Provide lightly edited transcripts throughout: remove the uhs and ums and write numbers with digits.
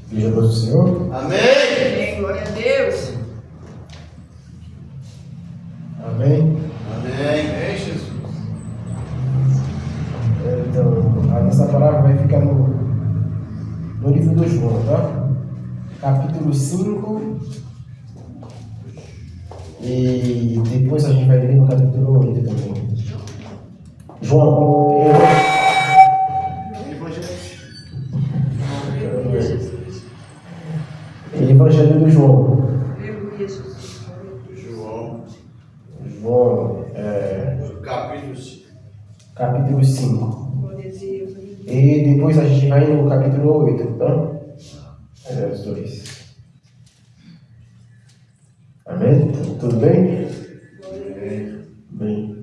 Veja para o Senhor. Amém. Amém. Glória a Deus. Amém. Amém, Jesus. Então, a nossa palavra vai ficar no livro do João, tá? Capítulo 5. E depois a gente vai ler no capítulo 8 também. João. Evangelho do João. Aleluia, Jesus. João, capítulo 5. Glória a Deus. E depois a gente vai no capítulo 8, tá? É os dois. Amém? Tudo bem? Bem.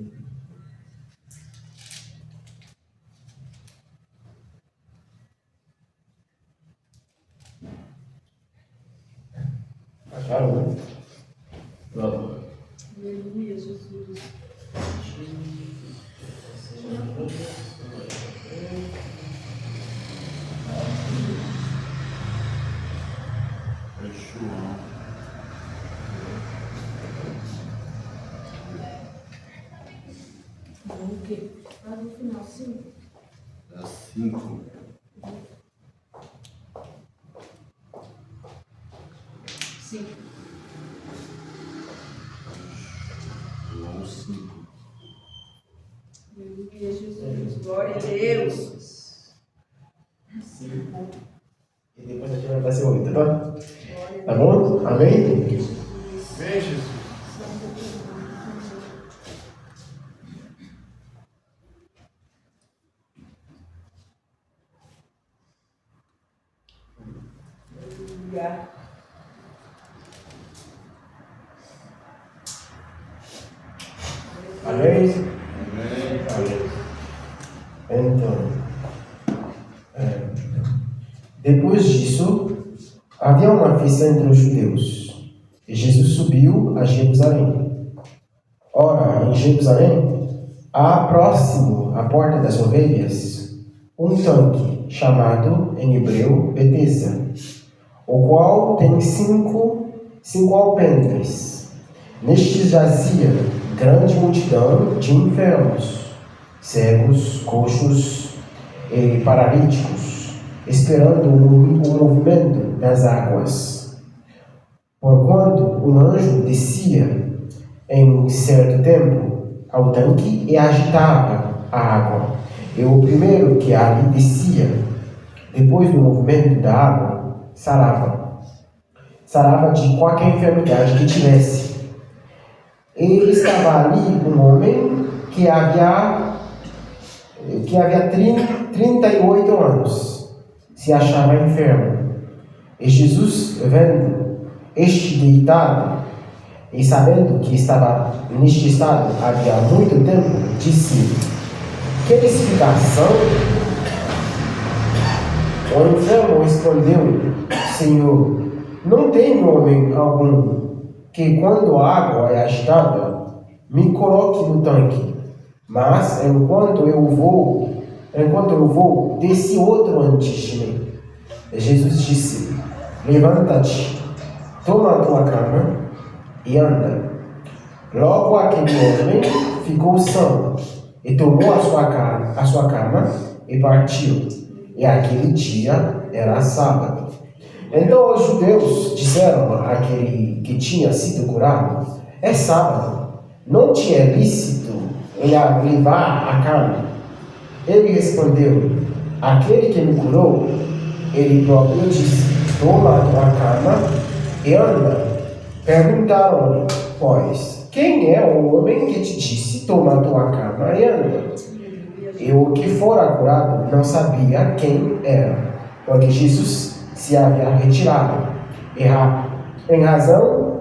Acharam, né? Pronto. Aleluia, Jesus. O quê? Lá no final, 5. 5. João 5. Aleluia, Jesus. Glória a Deus. 5. E depois a gente vai fazer 8, tá? Glória Tá bom? Amém? Amém, Jesus. Aleluia. Amém? Amém. Então, depois disso, havia uma festa entre os judeus, e Jesus subiu a Jerusalém. Ora, em Jerusalém, há próximo à porta das ovelhas, um tanque, chamado em hebreu Betesda, o qual tem cinco alpendres. Nestes jazia grande multidão de enfermos, cegos, coxos e paralíticos, esperando o movimento das águas. Porquanto um anjo descia em certo tempo ao tanque e agitava a água, e o primeiro que ali descia, depois do movimento da água, sarava de qualquer enfermidade que tivesse. E estava ali um homem que havia 38 anos, se achava enfermo. E Jesus, vendo este deitado, e sabendo que estava neste estado havia muito tempo, disse: "Queres ficar são?" O enfermo respondeu: "Senhor, não tenho homem algum que, quando a água é agitada, me coloque no tanque. Mas, enquanto eu vou, desce outro antes de mim." E Jesus disse: "Levanta-te, toma a tua cama e anda." Logo aquele homem ficou são, e tomou a sua cama e partiu. E aquele dia era sábado. Então os judeus disseram àquele que tinha sido curado: "É sábado, não te é lícito levar a cama?" Ele respondeu: "Aquele que me curou, ele próprio disse: toma a tua cama e anda." Perguntaram-lhe, pois: "Quem é o homem que te disse: toma a tua cama e anda?" E o que fora curado não sabia quem era, porque Jesus se havia retirado. Em razão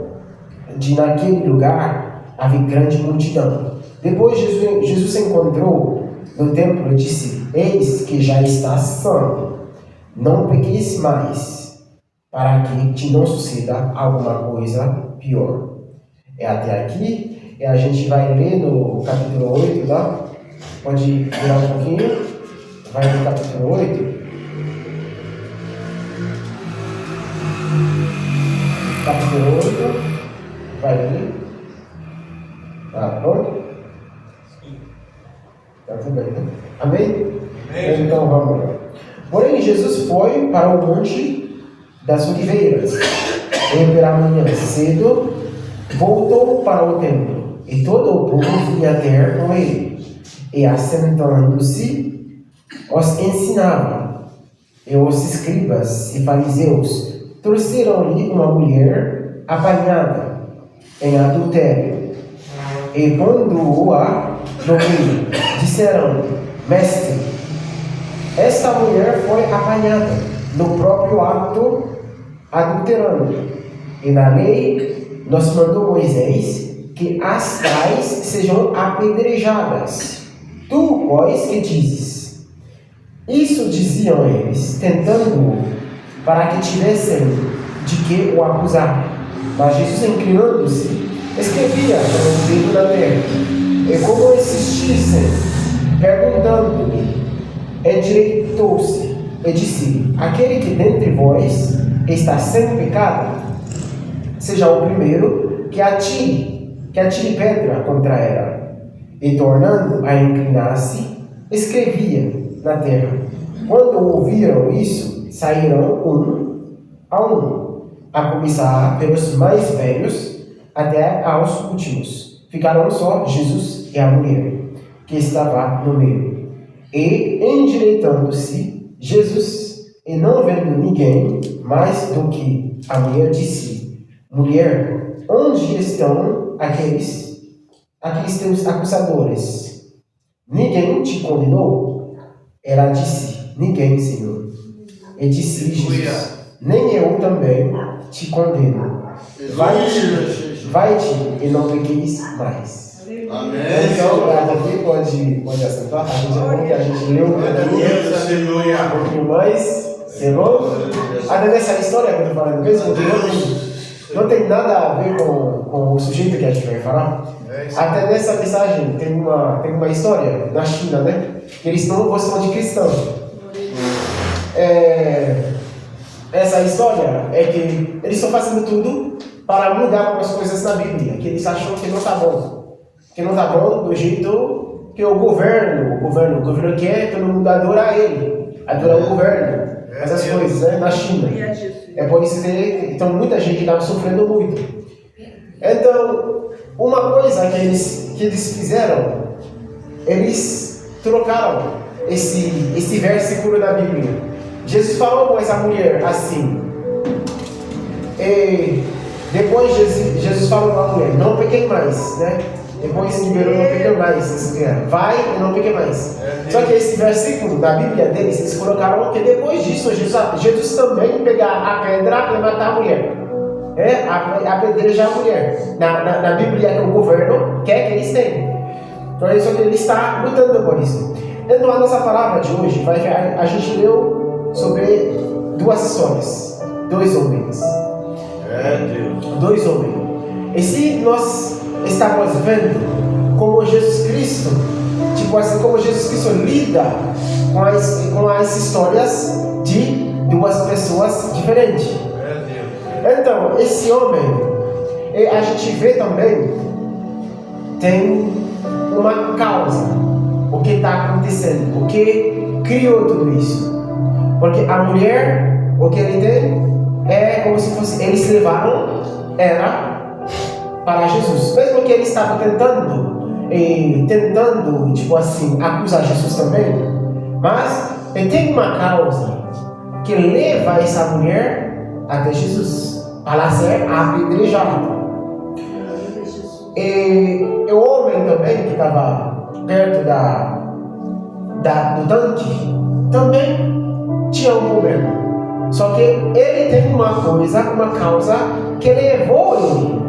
de naquele lugar havia grande multidão. Depois Jesus se encontrou no templo e disse: "Eis que já estás são, não peques mais, para que te não suceda alguma coisa pior." É até aqui, e a gente vai ler no capítulo 8, tá? Pode virar um pouquinho. Vai no capítulo 8. Capítulo 8. Vai ali. Pronto? Tá tudo bem, né? Amém? Então vamos lá. Porém, Jesus foi para o Monte das Oliveiras. E pela manhã cedo voltou para o templo. E todo o povo ia ter com ele. E assentando-se, os ensinava. E os escribas e fariseus trouxeram-lhe uma mulher apanhada em adultério. E pondo-a no meio, disseram: Mestre, esta mulher foi apanhada no próprio ato adulterando. E na lei nos mandou Moisés que as tais sejam apedrejadas. Tu, pois, que dizes? Isso diziam eles, tentando-o, para que tivessem de que o acusar. Mas Jesus, inclinando-se, escrevia com o dedo na terra. E como insistissem, perguntando-lhe, endireitou-se e disse: Aquele que dentre vós está sem pecado, seja o primeiro que atire pedra contra ela. E tornando a inclinar-se, escrevia na terra. Quando ouviram isso, saíram um, a começar pelos mais velhos até aos últimos. Ficaram só Jesus e a mulher, que estava no meio. E, endireitando-se, Jesus, e não vendo ninguém mais do que a mulher, disse: Mulher, onde estão aqueles teus acusadores? Ninguém te condenou? Ela disse: Ninguém, Senhor. E disse Jesus: Nem eu também te condeno. Vai-te e não pequeis mais. Amém. Então, aqui pode assentar. A gente é bom que a gente leu um pouquinho mais. Senhor, até nessa história que eu estou falando mesmo, não tem nada a ver com o sujeito que a gente vai falar. Até nessa mensagem tem uma história na China, né? Que eles não gostam de cristão. Essa história é que eles estão fazendo tudo para mudar algumas coisas na Bíblia, que eles acham que não está bom. Que não está bom do jeito que o governo quer, todo mundo adora ele, adora o governo, essas coisas, né? Na China. É por isso que então muita gente está sofrendo muito. Então, uma coisa que eles fizeram, eles trocaram esse versículo da Bíblia. Jesus falou com essa mulher assim. E depois Jesus falou com a mulher: Não pequei mais, né? Depois liberou: Não pequei mais. Vai e não pequei mais. Só que esse versículo da Bíblia deles, eles colocaram que depois disso Jesus também pegar a pedra e matar a mulher. Apedrejar a mulher. Na Bíblia que o governo quer que eles tenham. Então é isso que ele está lutando por isso. Então a nossa palavra de hoje, a gente leu sobre duas histórias. Dois homens. Dois homens. E se nós estamos vendo como Jesus Cristo, tipo assim, como Jesus Cristo lida com as histórias de duas pessoas diferentes. Então, esse homem, a gente vê também, tem uma causa, o que está acontecendo, o que criou tudo isso. Porque a mulher, o que ele tem, é como se fosse, eles levaram ela para Jesus. Mesmo que ele estava tentando, tipo assim, acusar Jesus também, mas ele tem uma causa que leva essa mulher até Jesus, para ser apedrejada. E o homem também que estava perto do tanque também tinha um problema. Só que ele tem uma causa que levou ele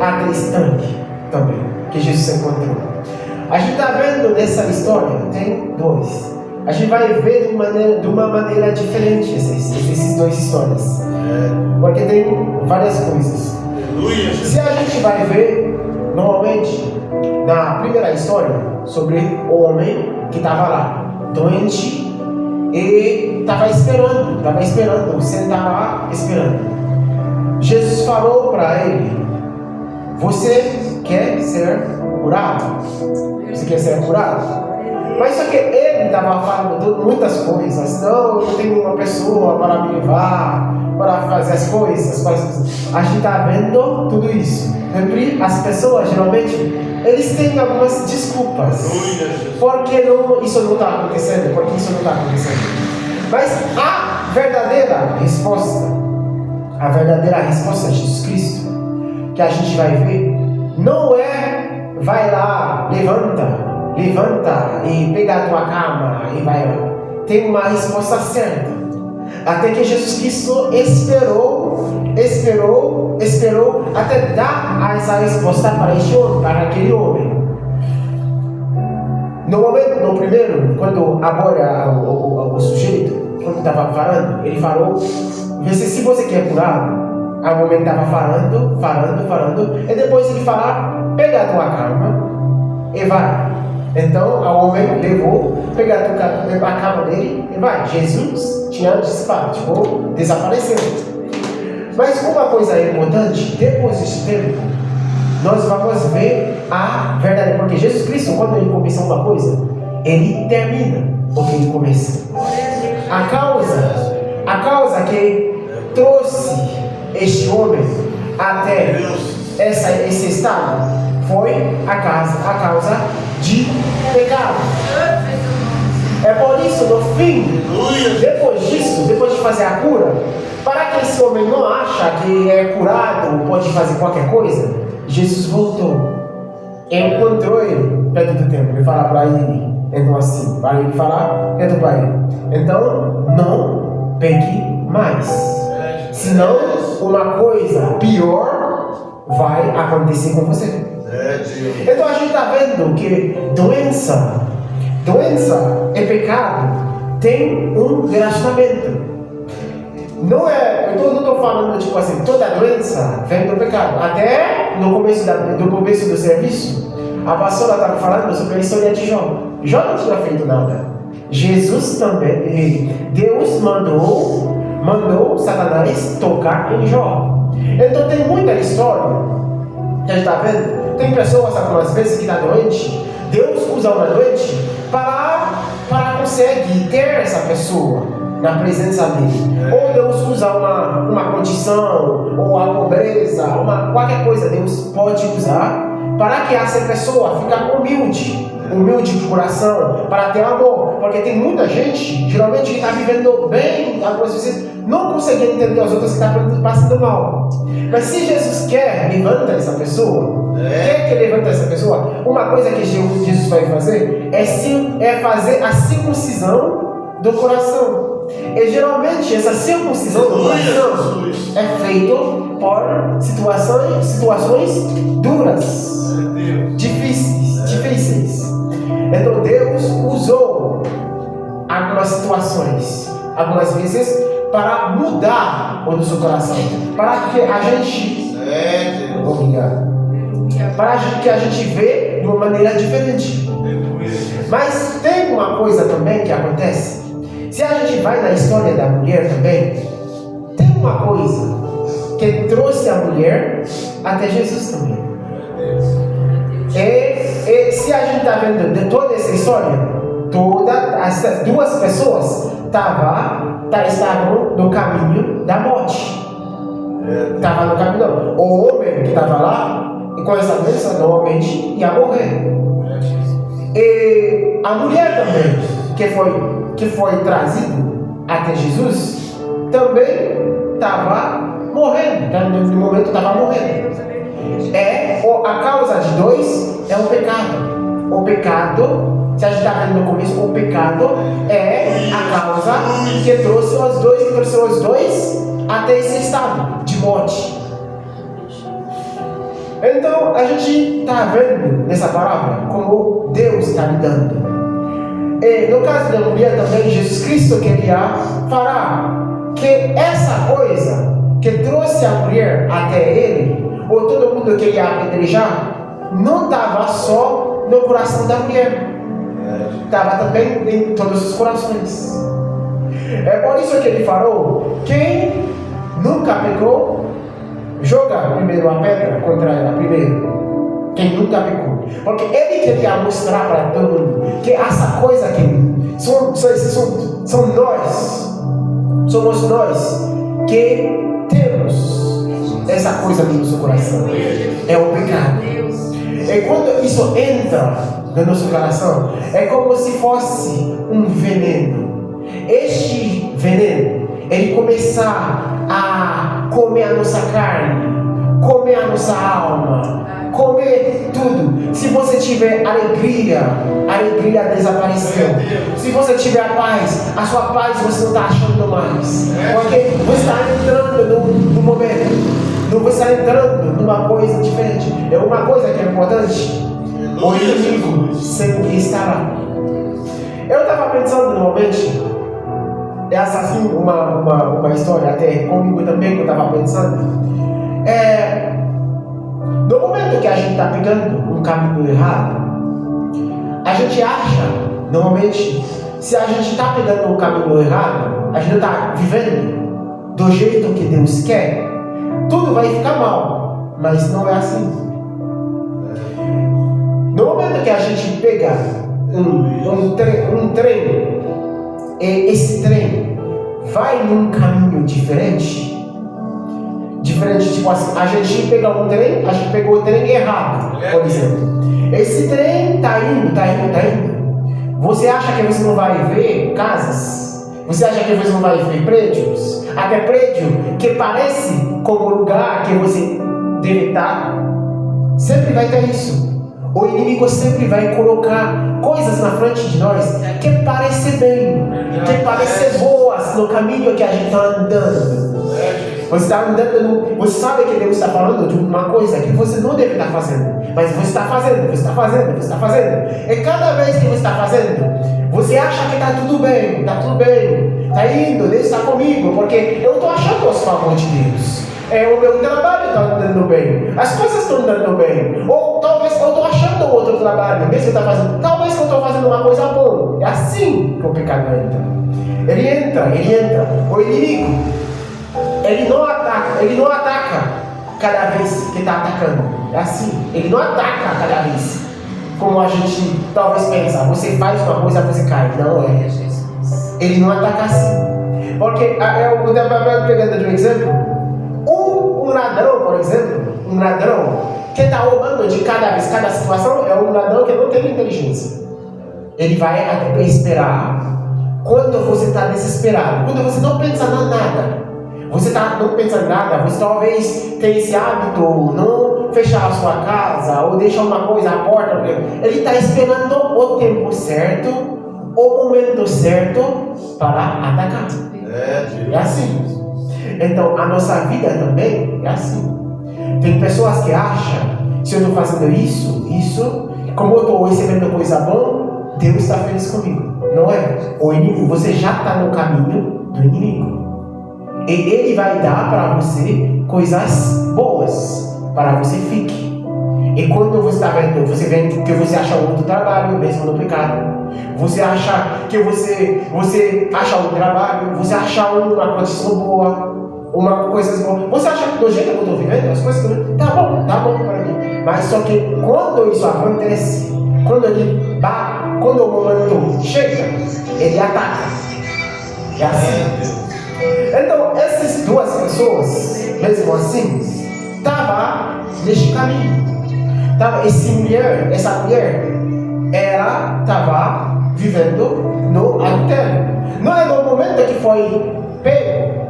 até esse tanque também, que Jesus encontrou. A gente está vendo nessa história, tem dois. A gente vai ver de uma maneira diferente essas duas histórias. Porque tem várias coisas. Se a gente vai ver, normalmente, na primeira história sobre o homem que estava lá, doente, e estava esperando, sentado lá, esperando. Jesus falou para ele: você quer ser curado? Você quer ser curado? Mas só que ele estava falando muitas coisas. Não, eu tenho uma pessoa para me levar, para fazer as coisas. A gente está vendo tudo isso. Sempre as pessoas, geralmente, eles têm algumas desculpas. Porque isso não está acontecendo, porque isso não está acontecendo. Mas a verdadeira resposta de Jesus Cristo, que a gente vai ver, não é vai lá, levanta e pega a tua cama e vai lá. Tem uma resposta certa. Até que Jesus Cristo esperou até dar essa resposta para aquele homem. No primeiro, quando agora o sujeito, quando estava falando, ele falou: se você quer curar, o homem estava falando, e depois ele fala: pega a tua cama e vai. Então o homem pegou a cama dele e vai. Jesus tinha desapareceu. Mas uma coisa importante, depois desse tempo, nós vamos ver a verdade. Porque Jesus Cristo, quando ele começa uma coisa, ele termina o que ele começa. A causa que trouxe este homem até esse estado foi a causa de pecado. É por isso, no fim, depois de fazer a cura, para que esse homem não acha que é curado, pode fazer qualquer coisa, Jesus voltou, encontrou ele perto do templo e fala para ele, então assim, para ele falar perto para ele: então não peque mais, senão uma coisa pior vai acontecer com você. Então a gente está vendo que doença e pecado tem um relacionamento. Não é, eu não estou falando toda doença vem do pecado. Até no começo do serviço, a pastora estava falando sobre a história de Jó. Jó não tinha feito nada. Jesus também, Deus mandou Satanás tocar em Jó. Então tem muita história. A gente está vendo? Tem pessoas algumas vezes que estão doentes. Deus usa uma doente para conseguir ter essa pessoa na presença dele. Ou Deus usa uma condição, ou a pobreza, qualquer coisa Deus pode usar para que essa pessoa fique humilde de coração, para ter amor. Porque tem muita gente, geralmente, que está vivendo bem, algumas vezes não consegue entender as outras que estão passando mal. Mas se Jesus quer levantar essa pessoa, uma coisa que Jesus vai fazer é fazer a circuncisão do coração. E geralmente essa circuncisão do coração é feita por situações duras, difíceis. Então Deus usou algumas situações, algumas vezes, para mudar o nosso coração, para que a gente para que a gente vê de uma maneira diferente. Mas tem uma coisa também que acontece. Se a gente vai na história da mulher também, tem uma coisa que trouxe a mulher até Jesus também. E se a gente está vendo de toda essa história, as duas pessoas estavam no caminho da morte. Estava no caminho. O homem que estava lá, e com essa doença, normalmente ia morrer. E a mulher também, que foi trazido até Jesus, também estava morrendo. No momento estava morrendo. A causa de dois é o pecado. O pecado, se a gente está vendo no começo, o pecado é a causa que trouxe os dois até esse estado de morte. Então a gente está vendo nessa palavra como Deus está lidando. E no caso da mulher também, Jesus Cristo queria falar que essa coisa que trouxe a mulher até ele, ou todo mundo queria apedrejar, não estava só no coração da mulher, estava também em todos os corações. É por isso que ele falou: quem nunca pecou, joga primeiro a pedra contra ela, primeiro. Quem nunca pecou. Porque ele queria mostrar para todo mundo que essa coisa que são nós, somos nós que temos essa coisa no nosso coração. É o pecado. E quando isso entra no nosso coração, é como se fosse um veneno. Este veneno, ele começar a comer a nossa carne, comer a nossa alma, comer tudo. Se você tiver alegria, a alegria desapareceu. Se você tiver a sua paz você não está achando mais. Porque você está entrando no momento. Não você está entrando numa coisa diferente. É uma coisa que é importante. O inimigo sempre estará. Eu estava pensando normalmente, essa assim, uma história até comigo também que eu estava pensando. No momento que a gente está pegando um caminho errado, a gente acha, normalmente, se a gente está pegando um caminho errado, a gente está vivendo do jeito que Deus quer, tudo vai ficar mal, mas não é assim. No momento que a gente pega um trem, e esse trem vai num caminho diferente, tipo assim, a gente pega um trem, a gente pegou o trem errado, por exemplo. Esse trem está indo. Você acha que você não vai ver casas? Você acha que você não vai ver prédios? Até prédio que parece como o lugar que você deve estar. Sempre vai ter isso. O inimigo sempre vai colocar coisas na frente de nós que parecem bem, que parecem boas no caminho que a gente está andando. Você está andando, você sabe que Deus está falando de uma coisa que você não deve estar fazendo, mas você está fazendo. E cada vez que você está fazendo, você acha que está tudo bem, está indo, Deus está comigo, porque eu estou achando os favores de Deus. O meu trabalho está andando bem, as coisas estão andando bem, ou talvez eu estou achando outro trabalho, mesmo que eu estou fazendo, talvez eu estou fazendo uma coisa boa. É assim que o pecado entra. Ele entra, o inimigo. Ele não ataca cada vez que está atacando. É assim, ele não ataca cada vez. Como a gente talvez pensa, você faz uma coisa, você cai. Não é. Ele não ataca assim. Porque, eu estava pegando de um exemplo, um ladrão, por exemplo, que está roubando de cada situação, é um ladrão que não tem inteligência. Ele vai até esperar. Quando você está desesperado, quando você não pensa em nada, você não pensa em nada, você talvez tem esse hábito, não fechar a sua casa, ou deixar uma coisa à porta, ele está esperando o tempo certo, o momento certo para atacar. É assim. Então, a nossa vida também é assim. Tem pessoas que acham, se eu estou fazendo isso, como eu estou recebendo coisa boa, Deus está feliz comigo. Não é. O inimigo, você já está no caminho do inimigo. E ele vai dar para você coisas boas, para você fique. E quando você está vendo, você vê que você acha outro trabalho, mesmo no pecado. Você acha que você acha um trabalho, você acha uma condição boa, uma coisa boa. Você acha que do jeito que eu estou vivendo, as coisas tá bom para mim. Mas só que quando isso acontece, quando o momento chega, ele ataca. É assim. Então, essas duas pessoas, mesmo assim, estavam neste caminho. Essa mulher, ela estava vivendo no adultério. Não é no momento que foi pego,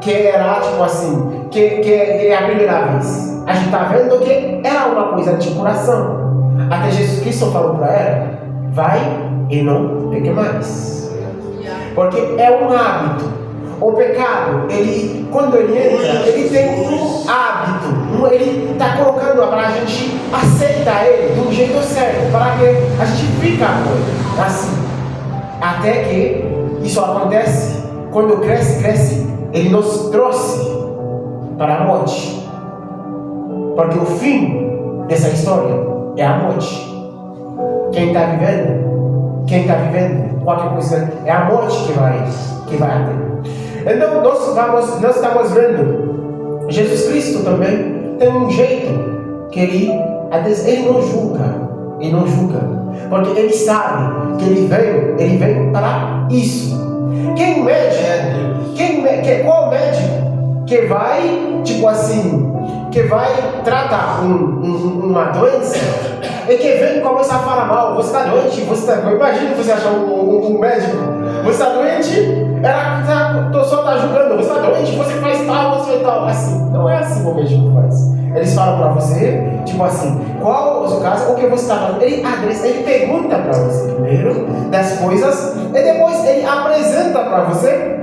que era tipo assim, que é a primeira vez. A gente está vendo que era uma coisa de coração. Até Jesus Cristo falou para ela: vai e não pegue mais. Porque é um hábito. O pecado, quando ele entra, ele tem um hábito. Ele está colocando para a gente aceitar ele do jeito certo, para que a gente fique assim. Até que isso acontece, quando cresce, ele nos trouxe para a morte. Porque o fim dessa história é a morte. Quem está vivendo qualquer coisa, é a morte que vai ter. Então, nós estamos vendo, Jesus Cristo também tem um jeito que ele não julga, porque ele sabe que ele vem para isso. Qual médico que vai, tipo assim, que vai tratar uma doença e que vem e começa a falar mal? Você está doente? Imagina você achar um médico, você está doente, ela só está julgando, você está doente, você faz tal, assim. Não é assim o médico faz. Eles falam para você, tipo assim, qual o seu caso, o que você está fazendo? Ele pergunta para você primeiro das coisas e depois ele apresenta para você.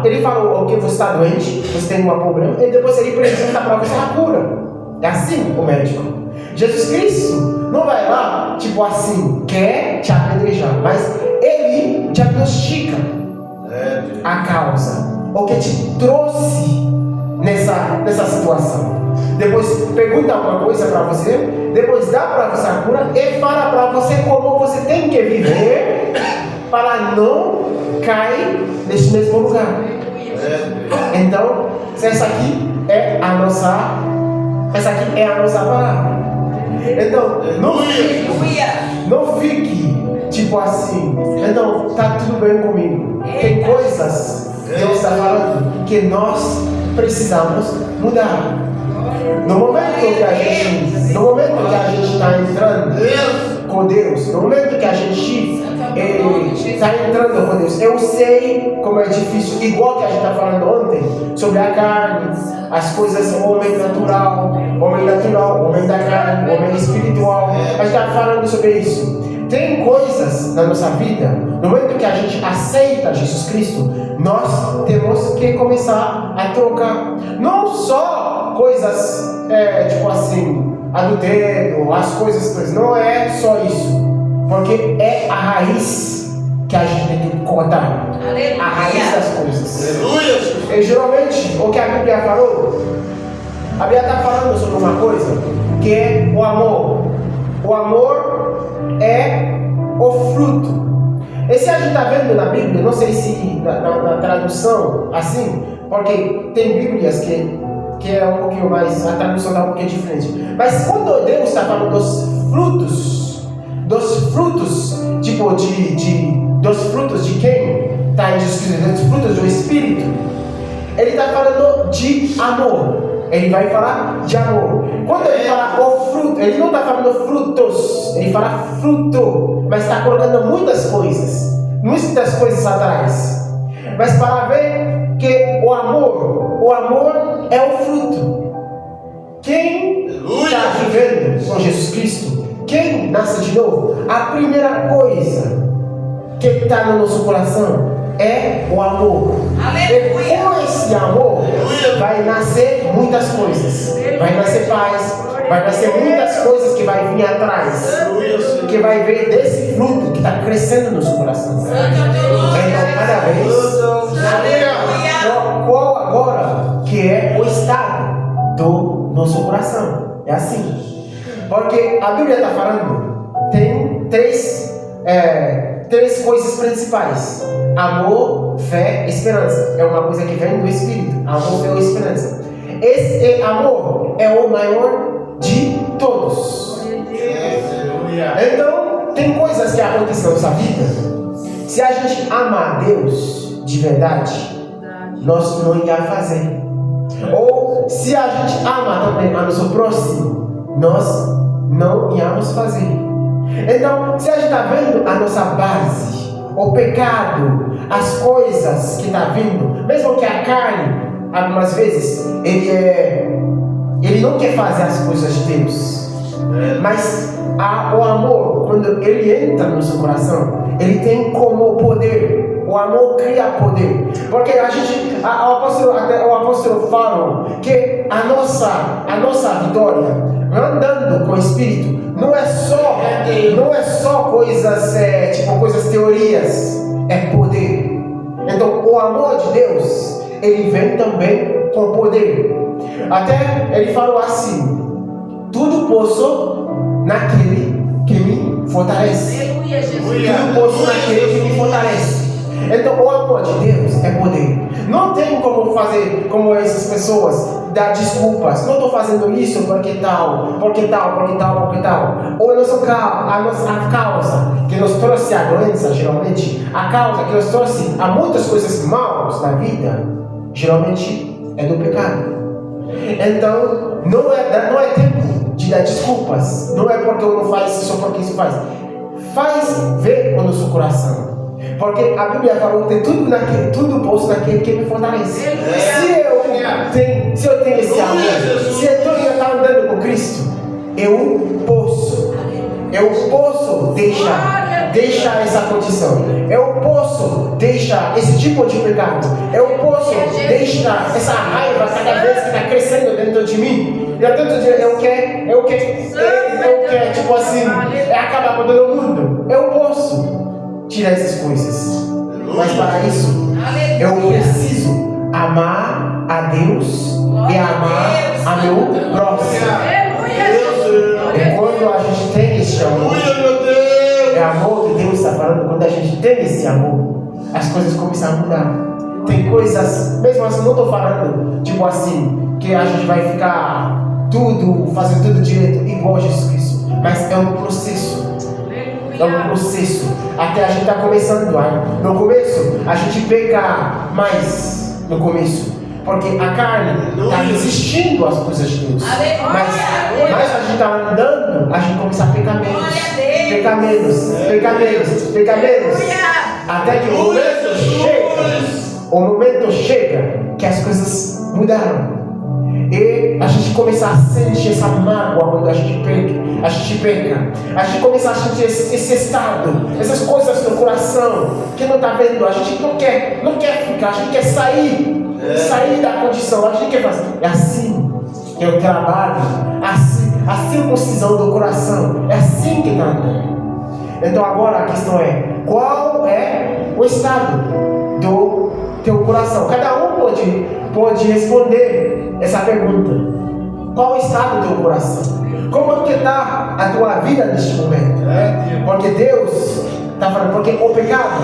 Ele falou que você está doente, você tem um problema, e depois ele apresenta para você a cura. É assim o médico. Jesus Cristo não vai lá, tipo assim, quer te apedrejar, mas ele diagnostica a causa, o que te trouxe nessa situação. Depois pergunta alguma coisa para você, depois dá para você a cura e fala para você como você tem que viver para não cair nesse mesmo lugar. Então, essa aqui é a nossa palavra. Então, não fique tipo assim, então tá tudo bem comigo. Tem coisas que Deus está falando que nós precisamos mudar. No momento que a gente está entrando com Deus, no momento que a gente está entrando com Deus, eu sei como é difícil, igual que a gente está falando ontem, sobre a carne, as coisas, homem natural, homem da carne, homem espiritual, a gente está falando sobre isso. Tem coisas na nossa vida, no momento que a gente aceita Jesus Cristo, nós temos que começar a trocar, não só coisas, tipo assim, adultério, as coisas, não é só isso, porque é a raiz que a gente tem que cortar. Aleluia. A raiz das coisas. Aleluia. E geralmente, o que a Bíblia falou, a Bíblia está falando sobre uma coisa, que é o amor. O amor é o fruto. E se a gente está vendo na Bíblia, não sei se na tradução assim, porque tem Bíblias que é um pouquinho mais, a tradução está um pouquinho diferente. Mas quando Deus está falando dos frutos, tipo dos frutos de quem está em Jesus, dos frutos do Espírito, ele está falando de amor. Ele vai falar de amor. Quando ele fala o fruto, ele não está falando frutos, ele fala fruto, mas está colocando muitas coisas atrás. Mas para ver que o amor é o fruto. Quem está vivendo com Jesus Cristo, quem nasce de novo, a primeira coisa que está no nosso coração é o amor. Aleluia. E com esse amor vai nascer muitas coisas. Vai nascer paz, vai nascer muitas coisas que vai vir atrás. Que vai vir desse fruto que está crescendo no nosso coração. Então, cada vez, qual agora que é o estado do nosso coração? É assim. Porque a Bíblia está falando, tem três coisas principais: amor, fé, esperança. É uma coisa que vem do Espírito. Amor, fé e esperança. Esse amor é o maior de todos. Então, tem coisas que acontecem na nossa vida. Se a gente ama a Deus de verdade, nós não íamos fazer. Ou se a gente ama também a nosso próximo, nós não íamos fazer. Então, se a gente está vendo a nossa base, o pecado, as coisas que está vindo, mesmo que a carne, algumas vezes, ele não quer fazer as coisas de Deus, mas o amor, quando ele entra no seu coração, ele tem como poder. O amor cria poder, porque o apóstolo fala que a nossa vitória, andando com o Espírito, não é só coisas, tipo coisas teorias, é poder. Então o amor de Deus, ele vem também com poder. Até ele falou assim: tudo posso naquele que me fortalece. Aleluia, Jesus. Tudo posso naquele que me fortalece. Então, o amor de Deus é poder. Não tem como fazer como essas pessoas, dar desculpas. Não estou fazendo isso porque tal. Ou a causa que nos trouxe a doença, geralmente, a causa que nos trouxe a muitas coisas maus na vida, geralmente é do pecado. Então, não é tempo de dar desculpas. Não é porque eu não faço isso, só porque isso faz. Faz ver o nosso coração. Porque a Bíblia falou que tem tudo posto naquele que me fortalece. Se eu tenho esse amor, se eu estou andando com Cristo, eu posso deixar essa condição. Eu posso deixar esse tipo de pecado. Eu posso deixar essa raiva cada vez que está crescendo dentro de mim. Eu quero, tipo assim, acabar com todo mundo. Eu posso tirar essas coisas. Mas para isso, eu preciso amar a Deus e amar a meu próximo. E quando a gente tem esse amor, é amor que Deus está falando. Quando a gente tem esse amor, as coisas começam a mudar. Tem coisas, mesmo assim, não estou falando tipo assim, que a gente vai ficar fazendo tudo direito igual a Jesus Cristo. Mas é um processo. É um processo. Até a gente está começando. No começo, a gente peca mais no começo. Porque a carne está resistindo às coisas de Deus. Mas a gente está andando, a gente começa a pecar menos. Pecar menos. Até que o momento chega que as coisas mudaram. E a gente começa a sentir essa mágoa quando a gente peca. A gente começa a sentir esse estado, essas coisas no coração que não está vendo. A gente não quer ficar, a gente quer sair da condição. A gente quer fazer. É assim que eu trabalho, a circuncisão do coração. É assim que está andando. Então agora a questão é: qual é o estado do teu coração? Cada um pode responder essa pergunta. Qual o estado do teu coração? Como que está a tua vida neste momento? Porque Deus está falando, porque o pecado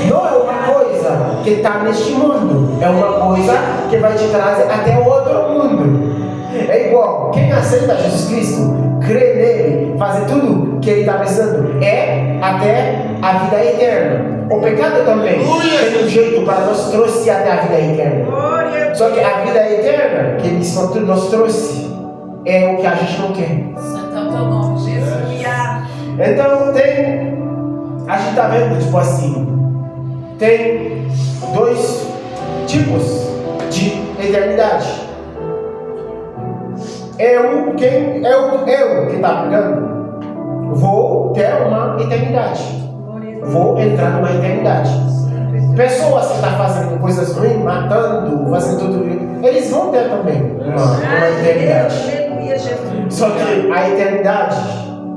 não é uma coisa que está neste mundo, é uma coisa que vai te trazer até o outro mundo. É igual, quem aceita Jesus Cristo, crê nele, fazer tudo que ele está precisando, é até a vida eterna. O pecado também tem um jeito para nos trouxe até a vida eterna. Só que a vida eterna que ele nos trouxe é o que a gente não quer. Então a gente está vendo, tipo assim, tem dois tipos de eternidade. Eu que está pregando, vou ter uma eternidade. Vou entrar numa eternidade. Pessoas que estão fazendo coisas ruins, matando, fazendo tudo, eles vão ter também uma eternidade. Só que a eternidade,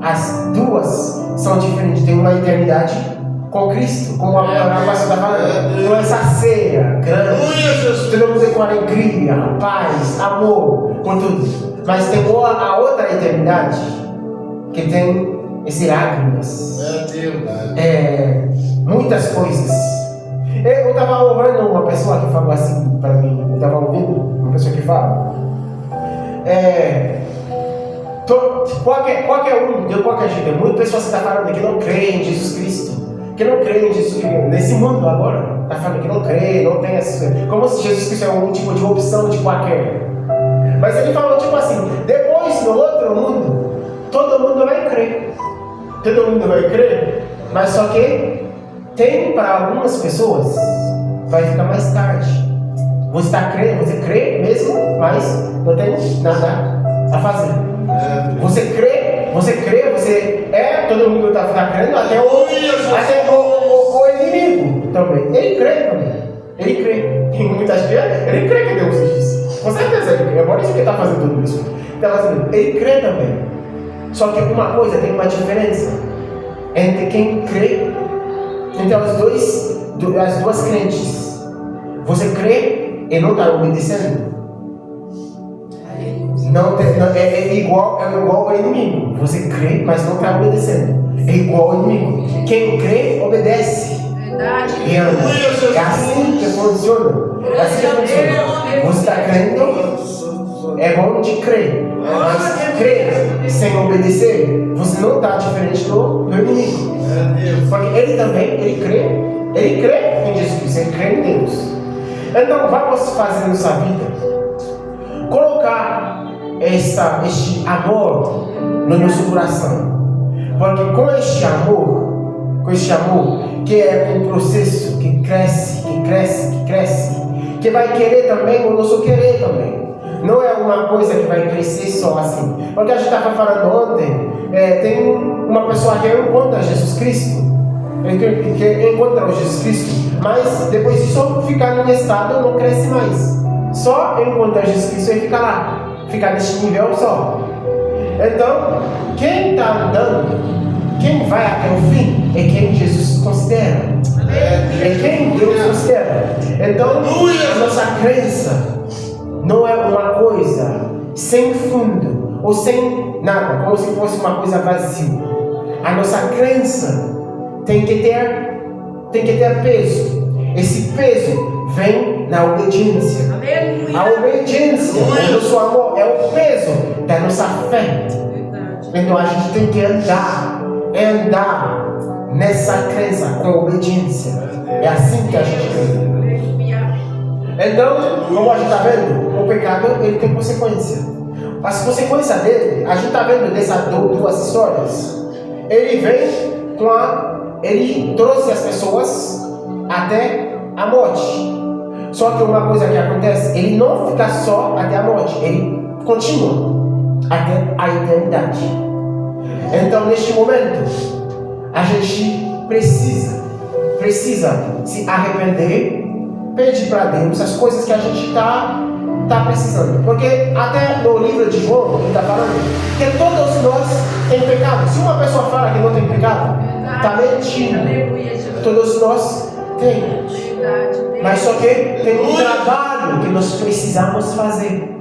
as duas são diferentes. Tem uma eternidade com Cristo, como a pastora está falando, com essa ceia grande, todo mundo com alegria, paz, amor, com tudo. Mas tem a outra eternidade que tem esse lágrimas, muitas coisas. Eu estava ouvindo uma pessoa que falou assim para mim. Eu estava ouvindo uma pessoa que fala: qualquer jeito, muitas pessoas que estão falando que não creem em Jesus Cristo, que não creem em Jesus Cristo nesse mundo agora, está falando que não crê, não tem essa coisa, como se Jesus Cristo é um tipo de opção de qualquer. Mas ele falou tipo assim: depois no outro mundo, todo mundo vai crer. Todo mundo vai crer, mas só que tem para algumas pessoas, vai ficar mais tarde. Você está crendo, você crê mesmo, mas não tem nada a fazer. Você crê, todo mundo está crendo, até o inimigo também. Ele crê. Tem muitas vezes, ele crê que Deus existe. Com certeza ele crê. É por isso que está fazendo tudo isso. Ele crê também. Só que uma coisa, tem uma diferença entre quem crê, entre as duas crentes. Você crê e não está obedecendo. é igual ao inimigo. Você crê, mas não está obedecendo. É igual ao inimigo. Quem crê, obedece. Verdade. E anda. É assim que funciona. É assim que funciona. Você está crendo, é bom de crer. Mas crer sem obedecer, você não está diferente do inimigo. Porque ele crê em Jesus Cristo, ele crê em Deus. Então vamos fazer nossa vida, colocar este amor no nosso coração. Porque com este amor, que é um processo que cresce, que vai querer também o nosso querer também. Não é uma coisa que vai crescer só assim. Porque a gente estava falando ontem, tem uma pessoa que encontra Jesus Cristo, que encontra o Jesus Cristo, mas depois de só ficar num estado, não cresce mais. Só encontra Jesus Cristo e fica lá, fica neste nível só. Então, quem está andando, quem vai até o fim, é quem Jesus considera. É quem Deus considera. Então, a nossa crença não é uma coisa sem fundo ou sem nada, como se fosse uma coisa vazia. A nossa crença tem que ter peso. Esse peso vem na obediência. A obediência, o nosso amor é o peso da nossa fé. Então a gente tem que andar nessa crença com obediência. É assim que a gente crê. Então, como a gente está vendo, o pecado ele tem consequência. As consequências dele, a gente está vendo dessas duas histórias. Ele trouxe as pessoas até a morte. Só que uma coisa que acontece, ele não fica só até a morte, ele continua até a eternidade. Então, neste momento, a gente precisa se arrepender, pedir para Deus as coisas que a gente está precisando. Porque até no livro de João, ele está falando que todos nós temos pecado. Se uma pessoa fala que não tem pecado, está mentindo. Todos nós temos. Mas só que tem um trabalho que nós precisamos fazer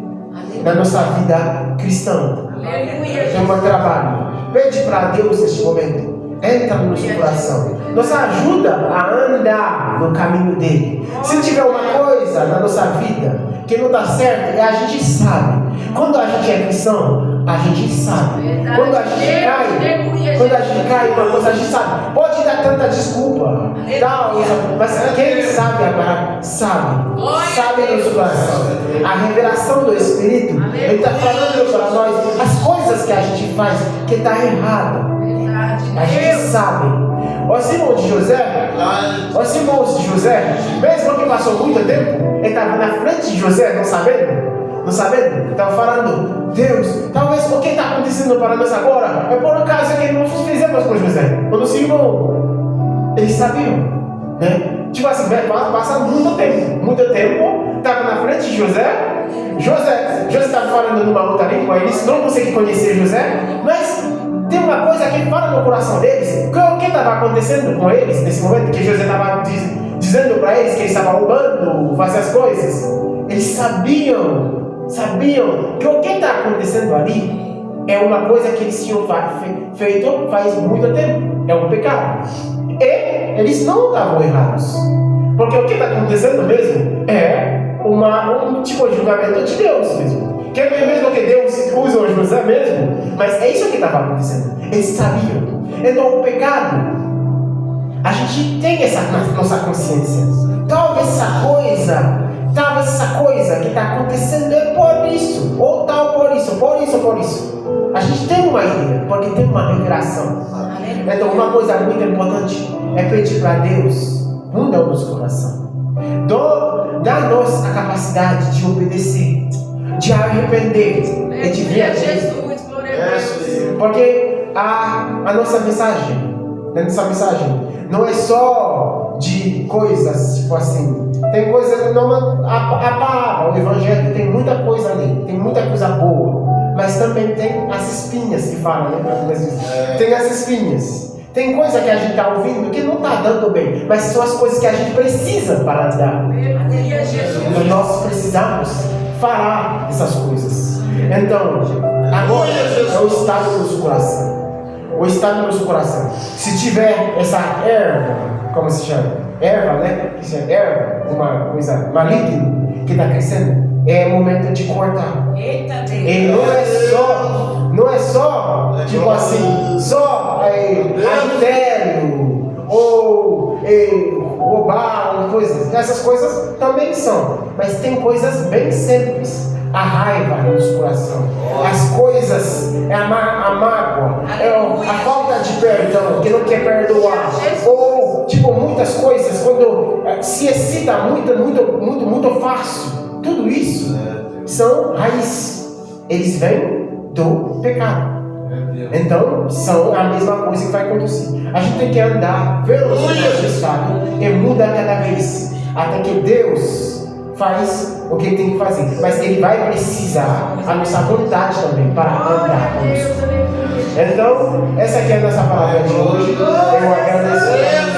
na nossa vida cristã. Tem um trabalho. Pede para Deus neste momento. Entra no nosso coração. Nos ajuda a andar no caminho dele. Se tiver uma coisa na nossa vida que não dá certo, a gente sabe. Quando a gente é cristão, a gente sabe. Quando a gente cai, uma coisa a gente sabe. Pode dar tanta desculpa, mas quem sabe agora sabe no nosso coração. A revelação do Espírito, ele está falando para nós as coisas que a gente faz que está errada. A gente sabe. Os irmãos de José, mesmo que passou muito tempo, ele estava na frente de José, não sabendo, estava falando, Deus, talvez o que está acontecendo para nós agora é por causa que não fizemos com José. Quando os irmãos, eles sabiam, né? Tipo assim, passa muito tempo, estava na frente de José estava falando numa outra língua, eles não conseguiam conhecer José, mas tem uma coisa que fala no coração deles. O que estava acontecendo com eles nesse momento que José estava dizendo para eles que ele estava roubando, fazer as coisas? Eles sabiam que o que está acontecendo ali é uma coisa que eles tinham feito faz muito tempo. É um pecado. E eles não estavam errados. Porque o que está acontecendo mesmo é um tipo de julgamento de Deus mesmo. Que é mesmo que Deus usa o José mesmo, mas é isso que estava acontecendo. Eles sabiam. Então o pecado, a gente tem essa nossa consciência. Talvez essa coisa que está acontecendo é por isso, ou tal por isso. A gente tem uma ideia, porque tem uma revelação. Então uma coisa muito importante é pedir para Deus, muda o nosso coração. Dá-nos a capacidade de obedecer, de arrepender e de vir a Jesus. Porque a nossa mensagem não é só de coisas tipo assim. Tem coisa, a palavra, o evangelho tem muita coisa ali, tem muita coisa boa, mas também tem as espinhas que falam, né? Tem as espinhas. Tem coisa que a gente está ouvindo que não está dando bem, mas são as coisas que a gente precisa para andar. Então nós precisamos falar essas coisas. Então, agora é o estado do nosso coração. O estado do nosso coração. Se tiver essa erva, como se chama? Erva, né? Que chama erva, uma coisa maligna que está crescendo, é momento de cortar. Eita Deus. E não é só, tipo assim, só adultério ou roubar, coisas. Essas coisas também são, mas tem coisas bem simples. A raiva no nosso coração, as coisas, a mágoa, a falta de perdão, que não quer perdoar, ou tipo muitas coisas, quando se excita muito fácil. Tudo isso são raízes, eles vêm do pecado. Então, são a mesma coisa que vai acontecer. A gente tem que andar veloz no estado e muda cada vez, até que Deus faz o que ele tem que fazer. Mas ele vai precisar a nossa vontade também para andar conosco. Então, essa aqui é a nossa palavra de hoje. Eu agradeço.